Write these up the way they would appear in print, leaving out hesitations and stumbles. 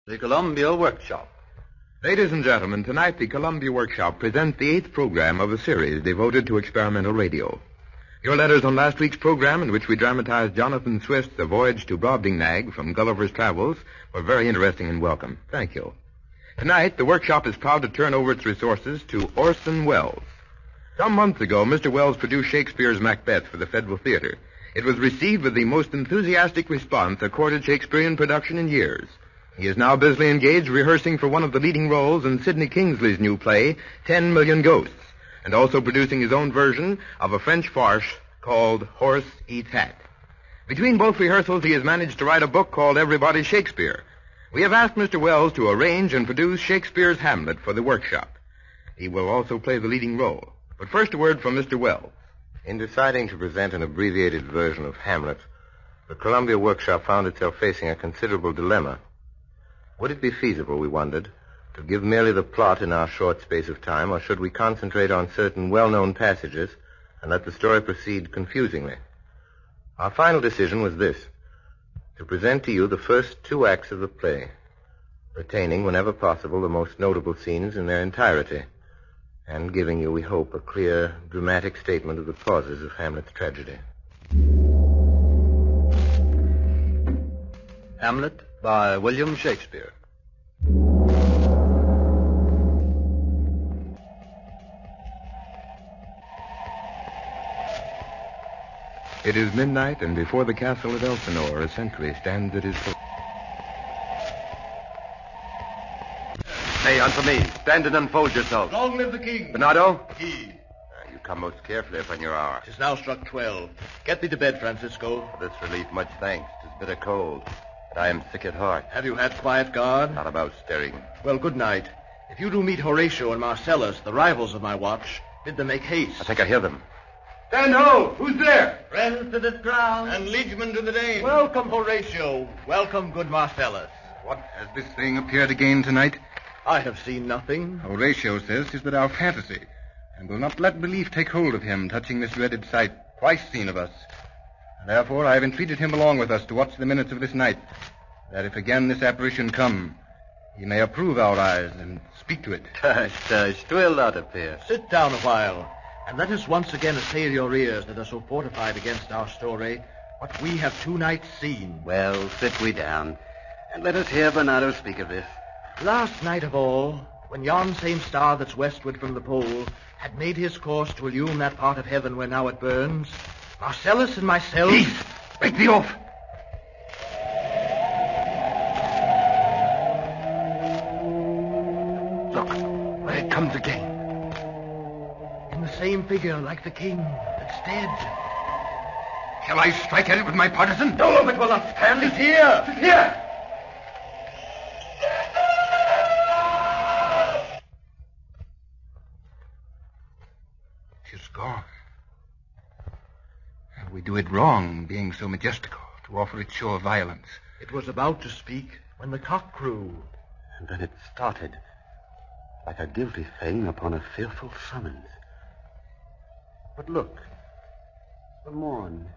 The Columbia Workshop. Ladies and gentlemen, tonight the Columbia Workshop presents the 8th program of a series devoted to experimental radio. Your letters on last week's program, in which we dramatized Jonathan Swift's The Voyage to Brobdingnag from Gulliver's Travels, were very interesting and welcome. Thank you. Tonight, the workshop is proud to turn over its resources to Orson Welles. Some months ago, Mr. Welles produced Shakespeare's Macbeth for the Federal Theater. It was received with the most enthusiastic response accorded Shakespearean production in years. He is now busily engaged rehearsing for one of the leading roles in Sidney Kingsley's new play, 10 Million Ghosts, and also producing his own version of a French farce called Horse Eats Hat. Between both rehearsals, he has managed to write a book called Everybody's Shakespeare. We have asked Mr. Welles to arrange and produce Shakespeare's Hamlet for the workshop. He will also play the leading role. But first, a word from Mr. Welles. In deciding to present an abbreviated version of Hamlet, the Columbia Workshop found itself facing a considerable dilemma. Would it be feasible, we wondered, to give merely the plot in our short space of time, or should we concentrate on certain well-known passages and let the story proceed confusingly? Our final decision was this: to present to you the first 2 acts of the play, retaining, whenever possible, the most notable scenes in their entirety, and giving you, we hope, a clear, dramatic statement of the causes of Hamlet's tragedy. Hamlet by William Shakespeare. It is midnight, and before the castle at Elsinore, a sentry stands at his post. Hey, answer me. Stand and unfold yourself. Long live the king. Bernardo? He. You come most carefully upon your hour. It is now struck 12. Get thee to bed, Francisco. For this relief, much thanks. 'Tis bitter cold. But I am sick at heart. Have you had quiet guard? Not about stirring. Well, good night. If you do meet Horatio and Marcellus, the rivals of my watch, bid them make haste. I think I hear them. Stand ho! Who's there? Friends to the crown. And liegemen to the Dane. Welcome, Horatio. Welcome, good Marcellus. What has this thing appeared again tonight? I have seen nothing. Horatio says 'tis but our fantasy, and will not let belief take hold of him touching this dreaded sight, twice seen of us. And therefore I have entreated him along with us to watch the minutes of this night, that if again this apparition come, he may approve our eyes and speak to it. Tush, 'twill not appear. Sit down a while, and let us once again assail your ears that are so fortified against our story, what we have 2 nights seen. Well, sit we down, and let us hear Bernardo speak of this. Last night of all, when yon same star that's westward from the pole had made his course to illume that part of heaven where now it burns, Marcellus and myself... Peace! Break thee off! Look, where it comes again. In the same figure like the king that's dead. Shall I strike at it with my partisan? No, it will not stand. It's here! It's here! She's gone. We do it wrong, being so majestical, to offer it show of violence. It was about to speak when the cock crew. And then it started, like a guilty thing upon a fearful summons. But look, the morn,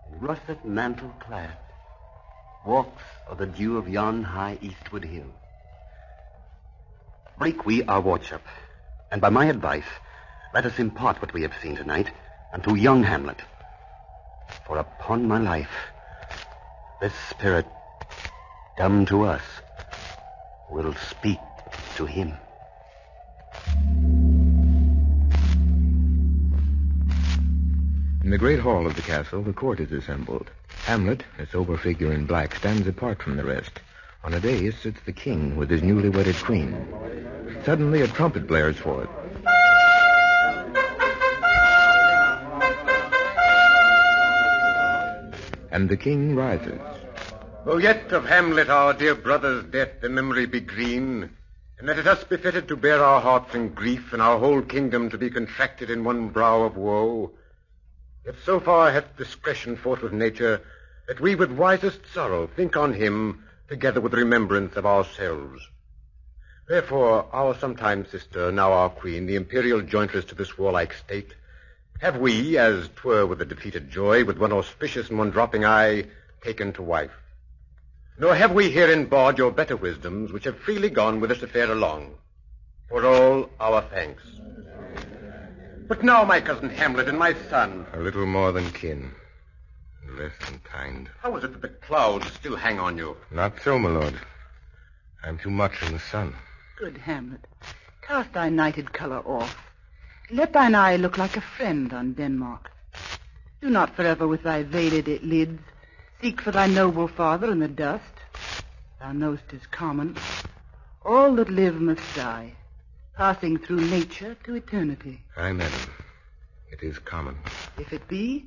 in russet mantle clad, walks o' the dew of yon high eastward hill. Break we our watch up, and by my advice, let us impart what we have seen tonight unto young Hamlet. For upon my life, this spirit, dumb to us, will speak to him. In the great hall of the castle, the court is assembled. Hamlet, a sober figure in black, stands apart from the rest. On a dais sits the king with his newly wedded queen. Suddenly, a trumpet blares forth. And the king rises. Though yet of Hamlet, our dear brother's death, the memory be green, and that it us befitted to bear our hearts in grief, and our whole kingdom to be contracted in one brow of woe, yet so far hath discretion fought with nature, that we with wisest sorrow think on him, together with remembrance of ourselves. Therefore, our sometime sister, now our queen, the imperial jointress to this warlike state, have we, as 'twere with a defeated joy, with one auspicious moon-dropping eye, taken to wife. nor have we herein barred your better wisdoms, which have freely gone with this affair along. For all our thanks. But now, my cousin Hamlet and my son. A little more than kin. Less than kind. How is it that the clouds still hang on you? Not so, my lord. I'm too much in the sun. Good Hamlet, cast thy nighted colour off. Let thine eye look like a friend on Denmark. Do not forever with thy veiled lids seek for thy noble father in the dust. Thou know'st 'tis common. All that live must die, passing through nature to eternity. Aye, madam. It is common. If it be,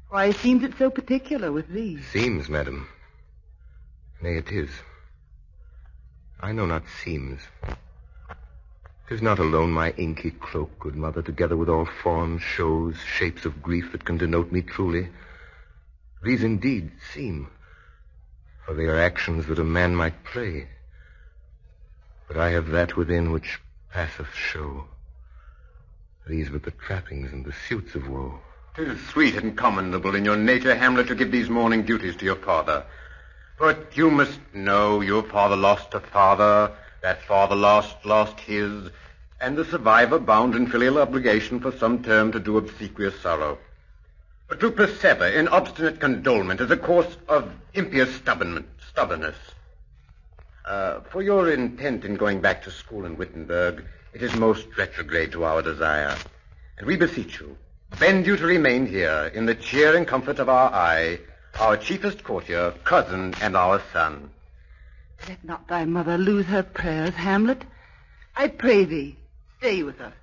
why seems it so particular with thee? Seems, madam. Nay, it is. I know not seems. 'Tis not alone my inky cloak, good mother, together with all forms, shows, shapes of grief that can denote me truly. These indeed seem, for they are actions that a man might play. But I have that within which passeth show. These but the trappings and the suits of woe. 'Tis sweet and commendable in your nature, Hamlet, to give these morning duties to your father. But you must know your father lost a father, that father lost his, and the survivor bound in filial obligation for some term to do obsequious sorrow. But to persever in obstinate condolement is a course of impious stubbornness. For your intent in going back to school in Wittenberg, it is most retrograde to our desire. And we beseech you, bend you to remain here in the cheer and comfort of our eye, our chiefest courtier, cousin, and our son. Let not thy mother lose her prayers, Hamlet. I pray thee, stay with us.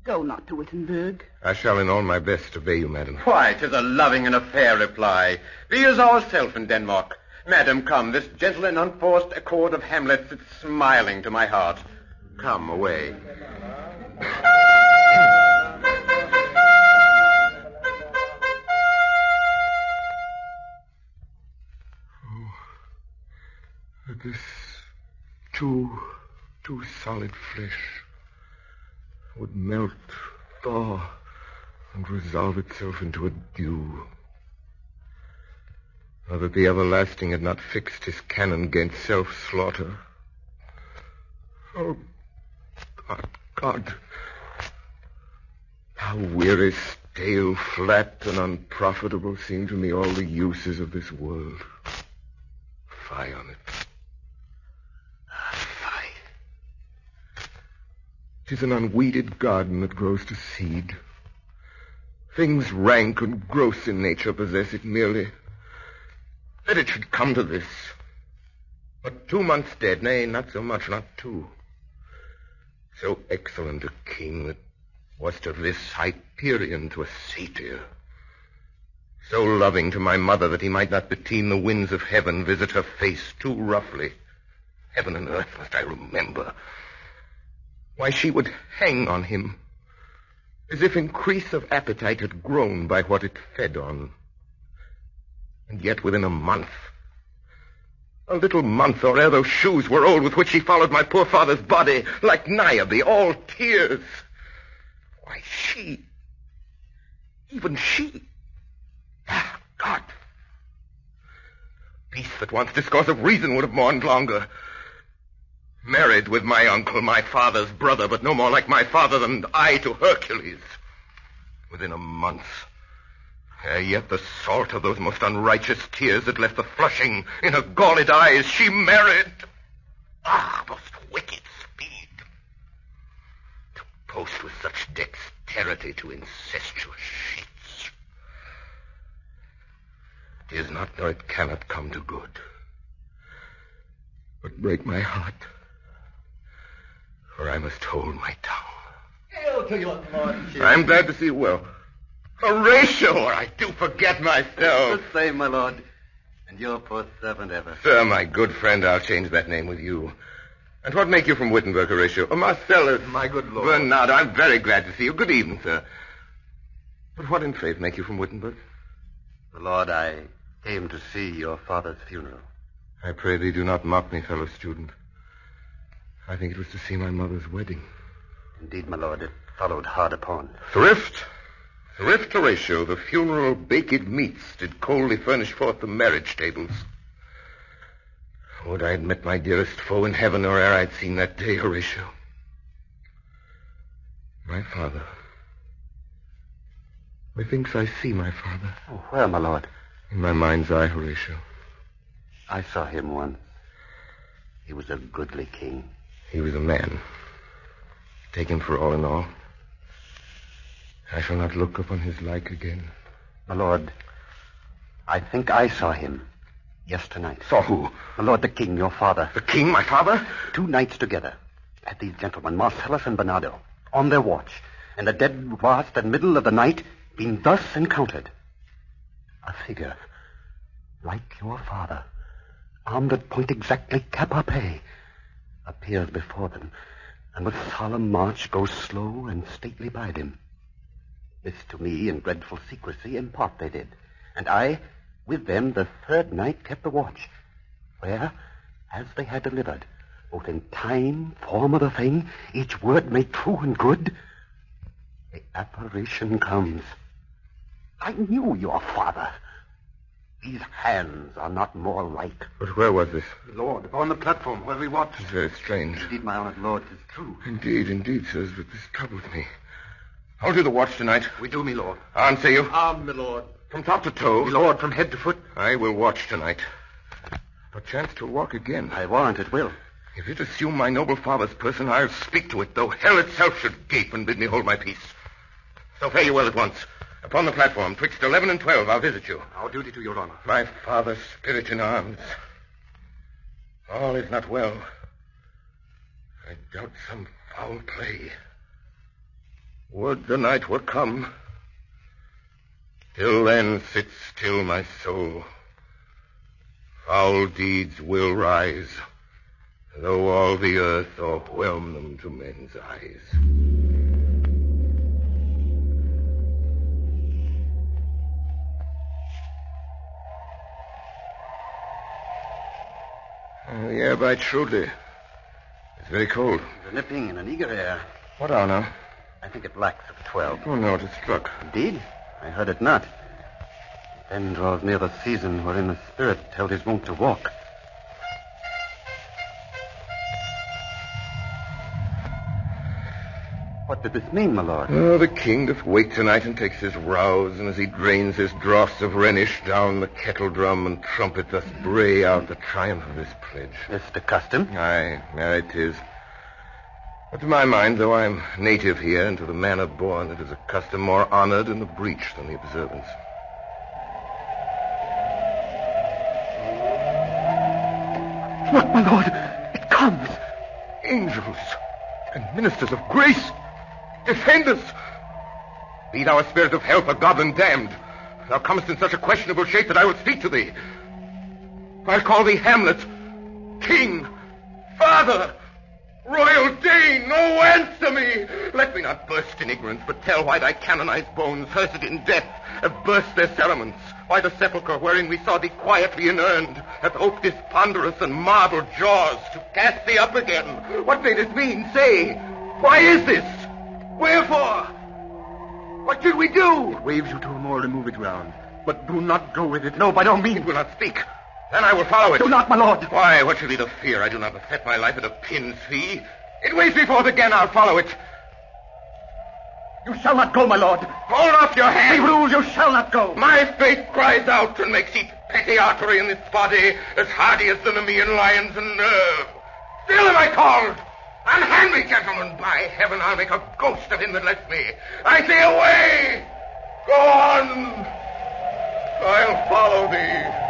Go not to Wittenberg. I shall in all my best obey you, madam. Why, 'tis a loving and a fair reply. Be as ourself in Denmark. Madam, come, this gentle and unforced accord of Hamlet sits smiling to my heart. Come, away. This too solid flesh would melt, thaw, and resolve itself into a dew. Or that the everlasting had not fixed his cannon against self-slaughter. Oh, God, how weary, stale, flat, and unprofitable seem to me all the uses of this world. Fie on it. 'Tis an unweeded garden that grows to seed. Things rank and gross in nature possess it merely. That it should come to this. But 2 months dead, nay, not so much, not 2. So excellent a king that was to this Hyperion to a satyr. So loving to my mother that he might not beteem the winds of heaven visit her face too roughly. Heaven and earth must I remember. Why, she would hang on him, as if increase of appetite had grown by what it fed on. And yet within a month, a little month or ere those shoes were old with which she followed my poor father's body, like Niobe, all tears. Why, she, even she, God, beast that once discourse of reason would have mourned longer. Married with my uncle, my father's brother, but no more like my father than I to Hercules. Within a month. Ere yet the salt of those most unrighteous tears that left the flushing in her galled eyes, she married. Most wicked speed. To post with such dexterity to incestuous sheets. 'Tis not, nor it cannot come to good. But break my heart. For I must hold my tongue. Hail to your lordship. I'm glad to see you well. Horatio, or I do forget myself. The same, my lord. And your poor servant ever. Sir, my good friend, I'll change that name with you. And what make you from Wittenberg, Horatio? Marcellus. My good lord. Bernardo, I'm very glad to see you. Good evening, sir. But what in faith make you from Wittenberg? My lord, I came to see your father's funeral. I pray thee do not mock me, fellow student. I think it was to see my mother's wedding. Indeed, my lord, it followed hard upon. Thrift, Horatio, the funeral baked meats did coldly furnish forth the marriage tables. Would I had met my dearest foe in heaven, or ere I'd seen that day, Horatio. My father. Methinks I see my father. Oh, where, my lord? In my mind's eye, Horatio. I saw him once. He was a goodly king. He was a man. Taken for all in all. I shall not look upon his like again. My lord, I think I saw him yesternight. Saw who? My lord, the king, your father. The king, my father? 2 nights together. Had these gentlemen, Marcellus and Bernardo, on their watch, in the dead vast and middle of the night, been thus encountered. A figure, like your father, armed at point exactly cap a pie, appears before them, and with solemn march goes slow and stately by them. This to me in dreadful secrecy impart they did, and I, with them, the 3rd night kept the watch, where, as they had delivered, both in time, form of the thing, each word made true and good, the apparition comes. I knew your father. These hands are not more like. But where was this? Lord, upon the platform where we watched. It's very strange. Indeed, my honored lord, 'tis true. Indeed, sirs, but this troubles me. I'll do the watch tonight. We do, me lord. Answer you. My lord. From top to toe. Me lord, from head to foot. I will watch tonight. Perchance to walk again. I warrant it will. If it assume my noble father's person, I'll speak to it, though hell itself should gape and bid me hold my peace. So fare you well at once. Upon the platform, twixt 11 and 12, I'll visit you. Our duty to your honor. My father's spirit in arms. All is not well. I doubt some foul play. Would the night were come. Till then, sit still, my soul. Foul deeds will rise, though all the earth o'erwhelm them to men's eyes. The air bites shrewdly. It's very cold. The nipping and an eager air. What hour now? I think it lacks of 12. Oh, no, it has struck. Indeed? I heard it not. Then draws near the season wherein the spirit held his wont to walk. What did this mean, my lord? Oh, the king doth wake tonight and takes his rouse, and as he drains his draughts of Rhenish down the kettle drum and trumpet doth bray out the triumph of his pledge. Is the custom? Aye, it is. But to my mind, though I'm native here, and to the manner born, it is a custom more honored in the breach than the observance. Look, my lord, it comes. Angels and ministers of grace, defend us. Be thou a spirit of hell for goblin damned. Thou comest in such a questionable shape that I will speak to thee. I'll call thee Hamlet, king, father, royal Dane. Oh, answer me. Let me not burst in ignorance, but tell why thy canonized bones, hearsed in death, have burst their cerements. Why the sepulchre wherein we saw thee quietly inurned hath oped his ponderous and marble jaws to cast thee up again. What may this mean? Say, why is this? Wherefore? What should we do? It waves you to a more removed ground. But do not go with it. No, by no means. It will not speak. Then I will follow it. Do not, my lord. Why, what should be the fear? I do not set my life at a pin's fee. It waves me forth again. I'll follow it. You shall not go, my lord. Hold off your hand. They rule, you shall not go. My faith cries out and makes each petty artery in this body as hardy as the Nemean lion's nerve. Still am I called. Unhand me, gentlemen. By heaven, I'll make a ghost of him that lets me. I say away. Go on. I'll follow thee.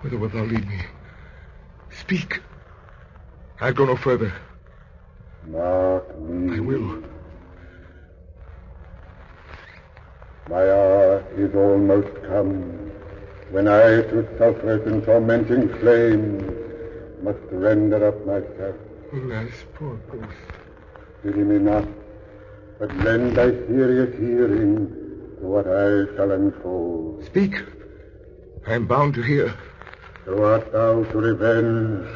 Whither wilt thou lead me? Speak. I'll go no further. Mark me. I will. My hour is almost come, when I to sulphurous and tormenting flames must render up myself. Alas, poor ghost. Pity me not, but lend thy serious hearing to what I shall unfold. Speak. I am bound to hear. So art thou to revenge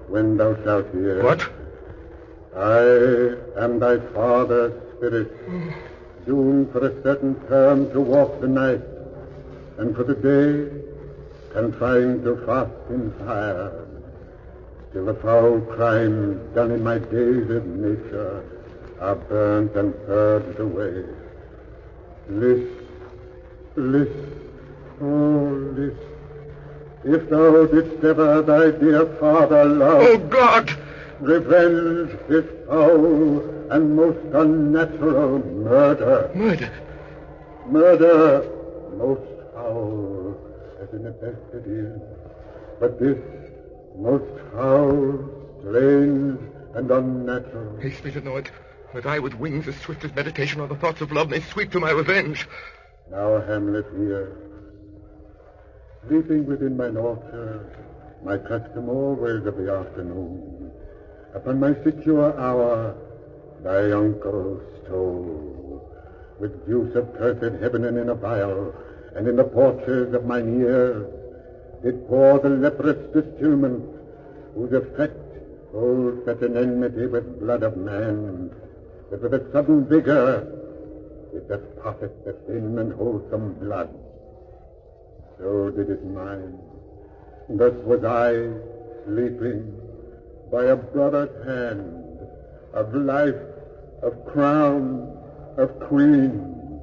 when thou shalt hear. What? I am thy father's spirit, doomed for a certain term to walk the night, and for the day confined to fast in fire. Till the foul crimes done in my days of nature are burnt and purged away. List, oh, list, if thou didst ever thy dear father love... Oh, God! Revenge this foul and most unnatural murder. Murder? Murder most foul, as in the best it is. But this most foul, strange, and unnatural. Haste me to know it, that I with wings as swift as meditation or the thoughts of love may sweep to my revenge. Now, Hamlet here, sleeping within mine orchard, my custom always of the afternoon, upon my secure hour, thy uncle stole, with juice of cursed heaven and in a vial, and in the porches of mine ears, did pour the leprous distilment, whose effect holds such an enmity with blood of man, that with a sudden vigor it doth pocket the thin and wholesome blood. So did it mine. Thus was I sleeping by a brother's hand, of life, of crown, of queen,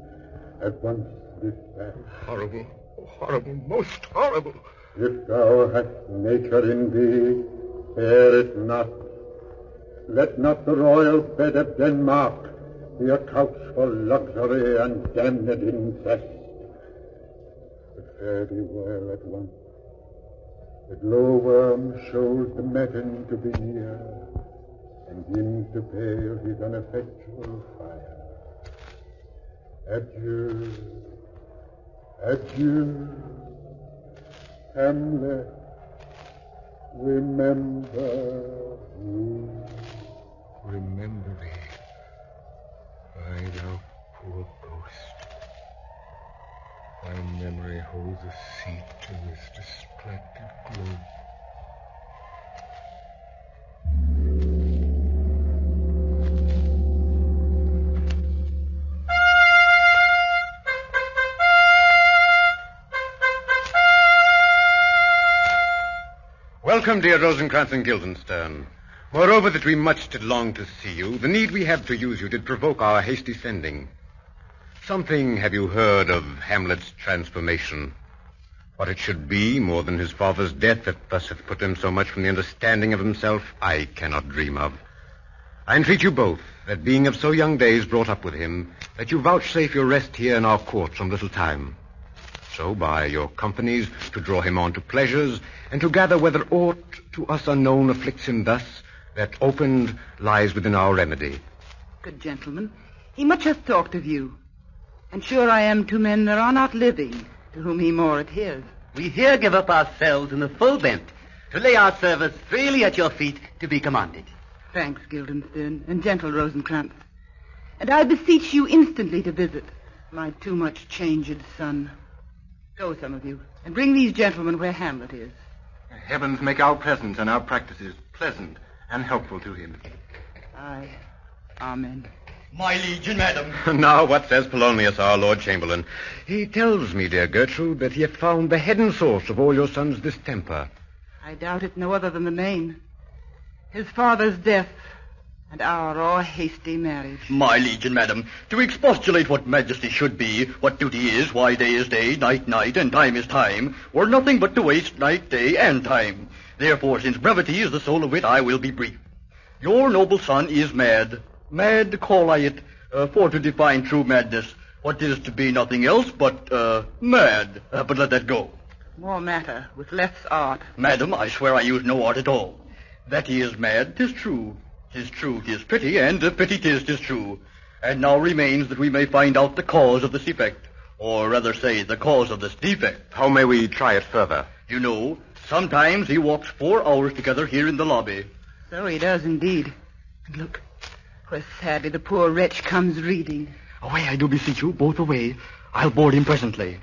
at once dispatched. Horrible, oh, horrible, most horrible. If thou hast nature in thee, bear it not. Let not the royal bed of Denmark be a couch for luxury and damned incest. But fare thee well at once. The glowworm shows the matin to be near, and begins to pale his ineffectual fire. Adieu, adieu, Hamlet, remember me. Remember me, I, thou poor ghost. Thy memory holds a seat in this distracted globe. Welcome, dear Rosencrantz and Guildenstern. Moreover, that we much did long to see you, the need we have to use you did provoke our hasty sending. Something have you heard of Hamlet's transformation? What it should be, more than his father's death, that thus hath put him so much from the understanding of himself, I cannot dream of. I entreat you both, that being of so young days brought up with him, that you vouchsafe your rest here in our court some little time. So by your companies to draw him on to pleasures, and to gather whether aught to us unknown afflicts him thus, that opened lies within our remedy. Good gentleman, he much hath talked of you, and sure I am two men there are not living to whom he more adheres. We here give up ourselves in the full bent, to lay our service freely at your feet to be commanded. Thanks, Guildenstern, and gentle Rosencrantz. And I beseech you instantly to visit my too much changed son. Go, some of you, and bring these gentlemen where Hamlet is. Heavens make our presence and our practices pleasant and helpful to him. Aye. Amen. My liege and madam. Now, what says Polonius, our Lord Chamberlain? He tells me, dear Gertrude, that he hath found the head and source of all your son's distemper. I doubt it no other than the main. His father's death and our o'er-hasty marriage. My liege and madam, to expostulate what majesty should be, what duty is, why day is day, night night, and time is time, were nothing but to waste night, day, and time. Therefore, since brevity is the soul of wit, I will be brief. Your noble son is mad. Mad, call I it, for to define true madness, what is to be nothing else but, mad. But let that go. More matter, with less art. Madam, I swear I use no art at all. That he is mad, 'tis true. 'Tis true, 'tis pity, and pity 'tis true. And now remains that we may find out the cause of this effect, or rather say, the cause of this defect. How may we try it further? You know, sometimes he walks 4 hours together here in the lobby. So he does indeed. And look, where sadly the poor wretch comes reading. Away, I do beseech you, both away. I'll board him presently.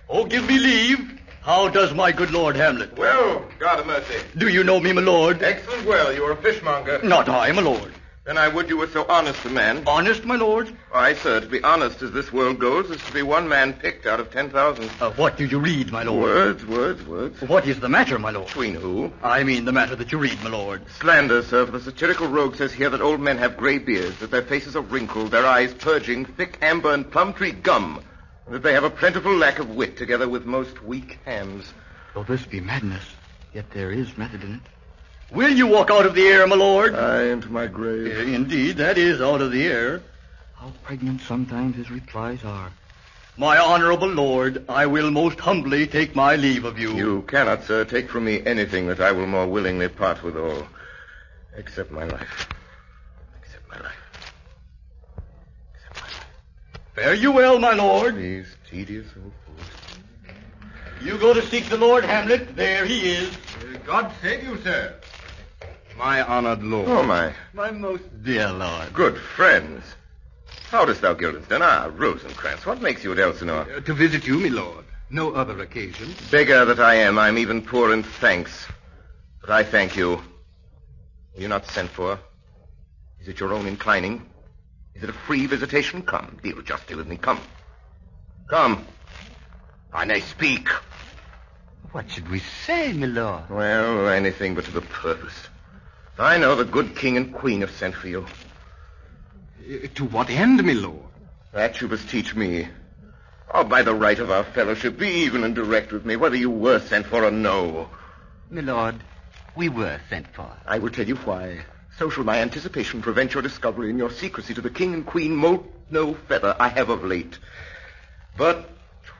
Oh, give me leave. How does my good Lord Hamlet? Well, God of mercy. Do you know me, my lord? Excellent well. You are a fishmonger. Not I, my lord. Then I would you were so honest a man. Honest, my lord? Why, sir, to be honest as this world goes is to be one man picked out of 10,000. What do you read, my lord? Words. What is the matter, my lord? Between who? I mean the matter that you read, my lord. Slander, sir, for the satirical rogue says here that old men have gray beards, that their faces are wrinkled, their eyes purging thick amber and plum tree gum, and that they have a plentiful lack of wit, together with most weak hands. Though this be madness, yet there is method in it. Will you walk out of the air, my lord? Aye, into my grave. Indeed, that is out of the air. How pregnant sometimes his replies are. My honorable lord, I will most humbly take my leave of you. You cannot, sir, take from me anything that I will more willingly part with all, except my life. Except my life. Fare you well, my lord. These tedious old fools. You go to seek the Lord, Hamlet. There he is. God save you, sir. My honored lord. Oh, my most dear lord. good friends. How dost thou, Guildenstern? Ah, Rosencrantz, what makes you at Elsinore? To visit you, my lord. No other occasion. Beggar that I am, I'm even poor in thanks. But I thank you. Were you not sent for? Is it your own inclining? Is it a free visitation? Come, deal justly with me. Come. Come. I may speak. What should we say, my lord? Well, anything but to the purpose. I know the good king and queen have sent for you. To what end, my lord? That you must teach me. Oh, by the right of our fellowship, be even and direct with me, whether you were sent for or no. My lord, we were sent for. I will tell you why. So shall my anticipation prevent your discovery and your secrecy to the king and queen moult no feather I have of late. But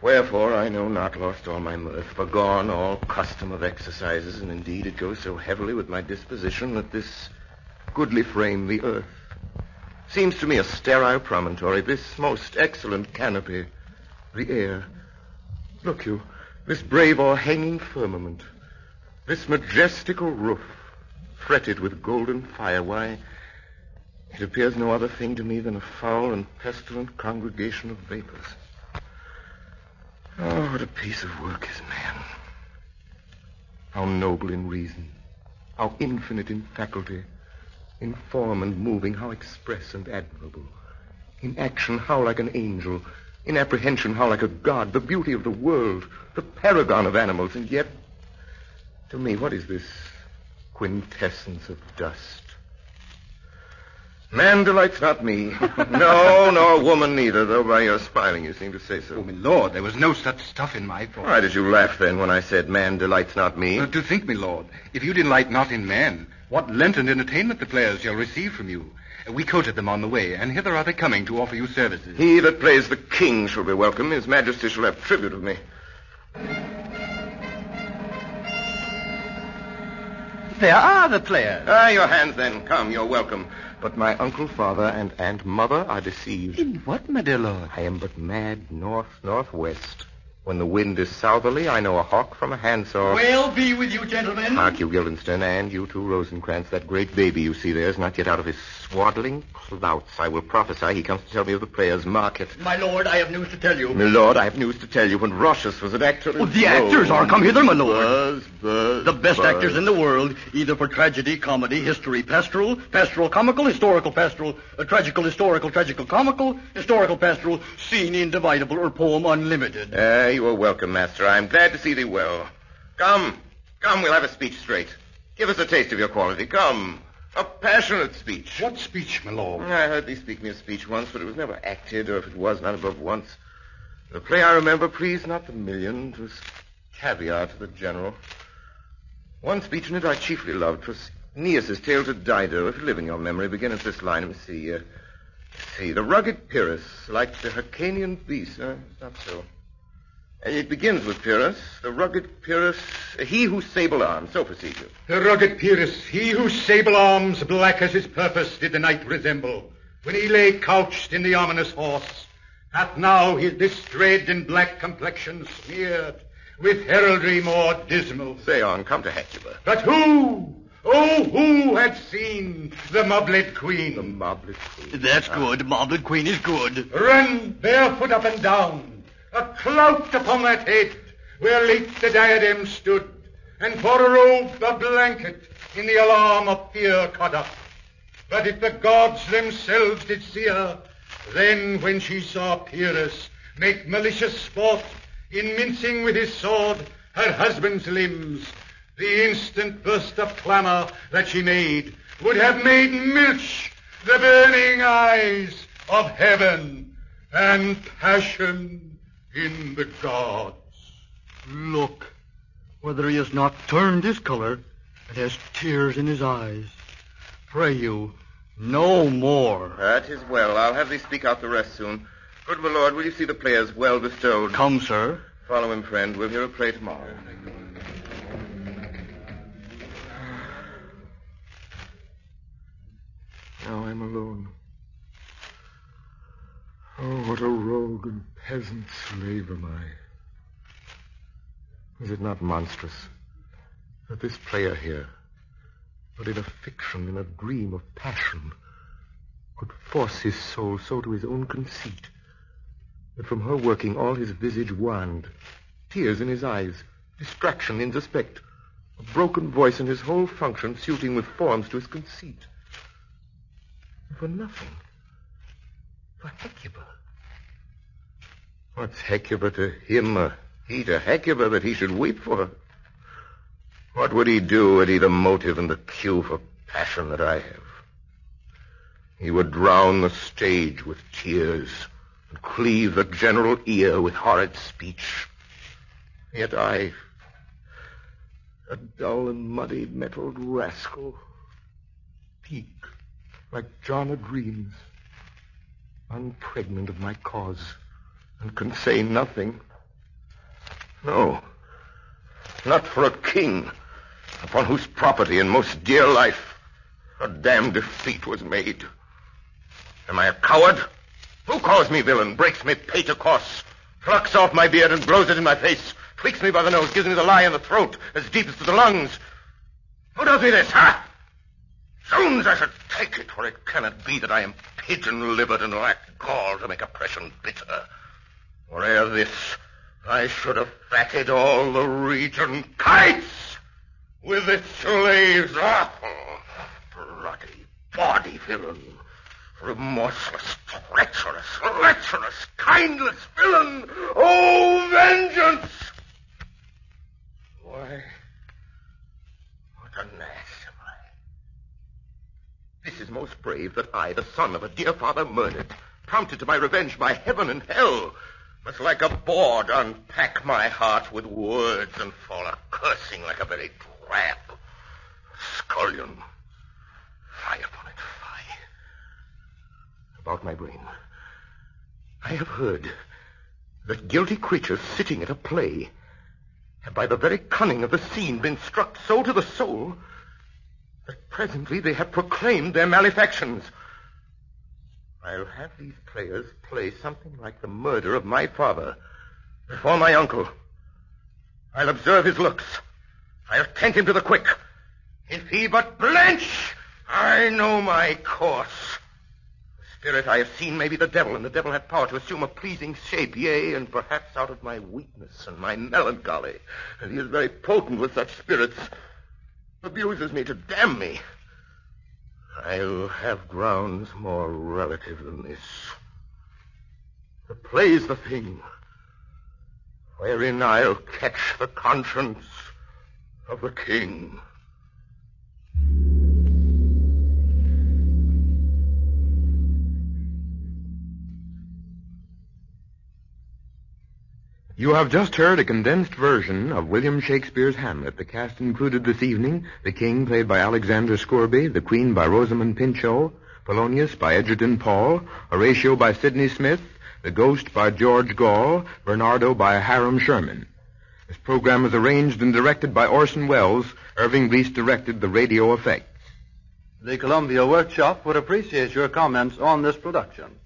wherefore I know not, lost all my mirth, forgone all custom of exercises, and indeed it goes so heavily with my disposition that this goodly frame, the earth, seems to me a sterile promontory, this most excellent canopy, the air. Look you, this brave o'erhanging firmament, this majestical roof, fretted with golden fire, why, it appears no other thing to me than a foul and pestilent congregation of vapors. Oh, what a piece of work is man. How noble in reason, how infinite in faculty, in form and moving, how express and admirable. In action, how like an angel. In apprehension, how like a god, the beauty of the world, the paragon of animals. And yet, to me, what is this quintessence of dust? Man delights not me. No, nor woman neither, though by your smiling you seem to say so. Oh, my lord, there was no such stuff in my thoughts. Why did you laugh then when I said man delights not me? To think, my lord, if you delight not in man, what Lenten entertainment the players shall receive from you. We courted them on the way, and hither are they coming to offer you services. He that plays the king shall be welcome. His majesty shall have tribute of me. There are the players. Ah, your hands then. Come, you're welcome. But my uncle, father, and aunt, mother are deceived. In what, my dear lord? I am but mad north-northwest. When the wind is southerly, I know a hawk from a handsaw. Well be with you, gentlemen. Hark you, Guildenstern, and you too, Rosencrantz. That great baby you see there is not yet out of his swaddling clouts. I will prophesy he comes to tell me of the players' market. My lord, I have news to tell you. My lord, I have news to tell you. When Rochus was an actor... Oh, the actors are come hither, my lord. Buzz. The best actors in the world, either for tragedy, comedy, history, pastoral, pastoral, comical, historical, pastoral, tragical, historical, tragical, comical, historical, pastoral, scene indivisible, or poem unlimited. You are welcome, master. I'm glad to see thee well. Come, we'll have a speech straight. Give us a taste of your quality. Come, a passionate speech. What speech, my lord? I heard thee speak me a speech once, but it was never acted, or if it was, not above once. The play I remember pleased not the million. 'Twas caviar to the general. One speech in it I chiefly loved. 'Twas Aeneas's tale to Dido. If you live in your memory, begin at this line. Let me see. The rugged Pyrrhus, like the Hyrcanian beast. Not so. It begins with Pyrrhus, the rugged Pyrrhus, he whose sable arms. So proceed you. The rugged Pyrrhus, he whose sable arms, black as his purpose, did the night resemble, when he lay couched in the ominous horse, hath now this dread and black complexion smeared with heraldry more dismal. Say on, come to Hecuba. But who, oh, who had seen the mobled queen? The mobled queen. That's good. Mobled queen is good. Run barefoot up and down, a clout upon that head, where late the diadem stood, and for a robe a blanket in the alarm of fear caught up. But if the gods themselves did see her, then when she saw Pyrrhus make malicious sport in mincing with his sword her husband's limbs, the instant burst of clamor that she made would have made milch the burning eyes of heaven and passion in the gods. Look, whether he has not turned his color and has tears in his eyes. Pray you, no more. That is well. I'll have thee speak out the rest soon. Good my lord, will you see the players well bestowed? Come, sir. Follow him, friend. We'll hear a play tomorrow. Now I'm alone. Oh, what a rogue and peasant slave am I. Is it not monstrous that this player here, but in a fiction, in a dream of passion, could force his soul so to his own conceit that from her working all his visage waned, tears in his eyes, distraction in suspect, a broken voice and his whole function suiting with forms to his conceit. And for nothing. For Hecuba. What's Hecuba to him, or he to Hecuba, that he should weep for her? What would he do had he the motive and the cue for passion that I have? He would drown the stage with tears and cleave the general ear with horrid speech. Yet I, a dull and muddy metalled rascal, peak like John o' Dreams, unpregnant of my cause, and can say nothing. No, not for a king upon whose property and most dear life a damned defeat was made. Am I a coward? Who calls me villain, breaks me pate a course, plucks off my beard and blows it in my face, tweaks me by the nose, gives me the lie in the throat, as deep as to the lungs? Who does me this, huh? Soon I should take it, for it cannot be that I am pigeon-livered and lack gall to make oppression bitter. For ere this, I should have fatted all the region kites with its slaves. Bloody body villain, remorseless, treacherous, kindless villain. Oh, vengeance! Why, what an ass am I? This is most brave that I, the son of a dear father murdered, prompted to my revenge by heaven and hell, must like a board unpack my heart with words and fall a-cursing like a very trap. Scullion, fie upon it, fie. About my brain, I have heard that guilty creatures sitting at a play have by the very cunning of the scene been struck so to the soul that presently they have proclaimed their malefactions. I'll have these players play something like the murder of my father before my uncle. I'll observe his looks. I'll tend him to the quick. If he but blench, I know my course. The spirit I have seen may be the devil, and the devil hath power to assume a pleasing shape, yea, and perhaps out of my weakness and my melancholy, and he is very potent with such spirits, abuses me to damn me. I'll have grounds more relative than this. The play's the thing wherein I'll catch the conscience of the king. You have just heard a condensed version of William Shakespeare's Hamlet. The cast included this evening the King, played by Alexander Scourby, the Queen by Rosamund Pinchot, Polonius by Edgerton Paul, Horatio by Sidney Smith, the Ghost by George Gall, Bernardo by Hiram Sherman. This program was arranged and directed by Orson Welles. Irving Reis directed the radio effects. The Columbia Workshop would appreciate your comments on this production.